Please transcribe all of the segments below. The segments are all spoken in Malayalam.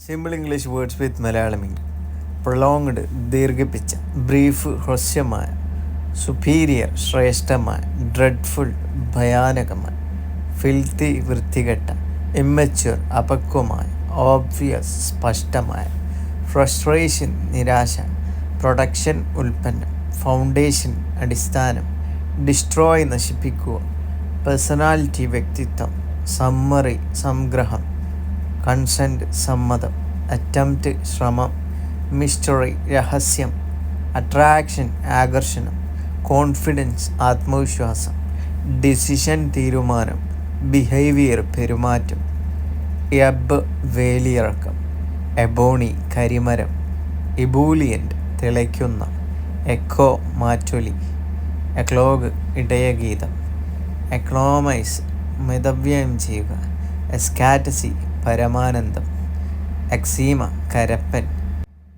Simple English words with Malayalam meaning. Prolonged ദീർഘിപ്പിച്ച, ബ്രീഫ് ഹ്രസ്വമായ, സുപ്പീരിയർ ശ്രേഷ്ഠമായ, ഡ്രെഡ്ഫുൾ ഭയാനകമായ, ഫിൽത്തി വൃത്തികെട്ട, ഇമ്മച്വർ അപക്വമായ, ഓബ്വിയസ് സ്പഷ്ടമായ, ഫ്രസ്ട്രേഷൻ നിരാശ, പ്രൊഡക്ഷൻ ഉൽപ്പന്നം, ഫൗണ്ടേഷൻ അടിസ്ഥാനം, ഡിസ്ട്രോയ് നശിപ്പിക്കുക, പേഴ്സണാലിറ്റി വ്യക്തിത്വം, സമ്മറി സംഗ്രഹം, കൺസെൻറ്റ് സമ്മതം, അറ്റംപ്റ്റ് ശ്രമം, മിസ്റ്ററി രഹസ്യം, അട്രാക്ഷൻ ആകർഷണം, കോൺഫിഡൻസ് ആത്മവിശ്വാസം, ഡിസിഷൻ തീരുമാനം, ബിഹേവിയർ പെരുമാറ്റം, എബ് വേലിയിറക്കം, എബോണി കരിമരം, ഇബൂലിയൻ്റ് തിളയ്ക്കുന്ന, എക്കോ മാറ്റൊലി, എക്ലോഗ് ഇടയഗീതം, എക്ലോമൈസ് മിതവ്യയം ചെയ്യുക, എസ്കാറ്റസി പരമാനന്ദം, എക്സീമ കരപ്പൻ,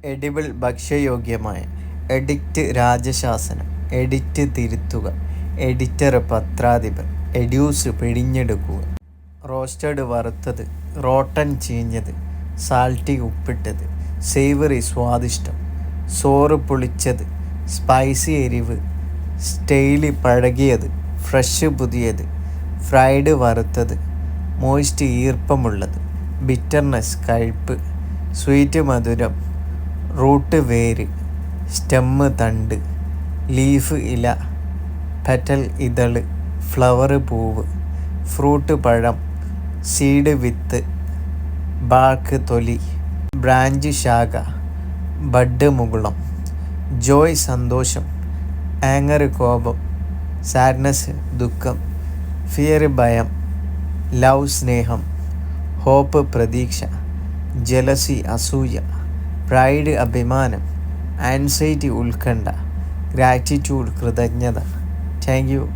എഡിബിൾ ഭക്ഷ്യയോഗ്യമായ, എഡിക്റ്റ് രാജശാസനം, എഡിറ്റ് തിരുത്തുക, എഡിറ്റർ പത്രാധിപർ, എഡ്യൂസ് പിഴിഞ്ഞെടുക്കുക, റോസ്റ്റഡ് വറുത്തത്, റോട്ടൻ ചീഞ്ഞത്, സാൾട്ടി ഉപ്പിട്ടത്, സേവറി സ്വാദിഷ്ടം, സോറ് പുളിച്ചത്, സ്പൈസി എരിവ്, സ്റ്റെയിലി പഴകിയത്, ഫ്രഷ് പുതിയത്, ഫ്രൈഡ് വറുത്തത്, മോയിസ്റ്റ് ഈർപ്പമുള്ളത്, ബിറ്റർനെസ് കയ്പ്പ്, സ്വീറ്റ് മധുരം, റൂട്ട് വേര്, സ്റ്റെമ്മ് തണ്ട്, ലീഫ് ഇല, പെറ്റൽ ഇതള്, ഫ്ലവർ പൂവ്, ഫ്രൂട്ട് പഴം, സീഡ് വിത്ത്, ബാർക്ക് തൊലി, ബ്രാഞ്ച് ശാഖ, ബഡ് മുകുളം, ജോയ് സന്തോഷം, ആങ്ങർ കോപം, സാഡ്നസ് ദുഃഖം, ഫിയർ ഭയം, ലവ് സ്നേഹം, ഹോപ്പ് പ്രതീക്ഷ, ജലസി അസൂയ, പ്രൈഡ് അഭിമാനം, ആൻസൈറ്റി ഉത്കണ്ഠ, ഗ്രാറ്റിറ്റ്യൂഡ് കൃതജ്ഞത. Thank you.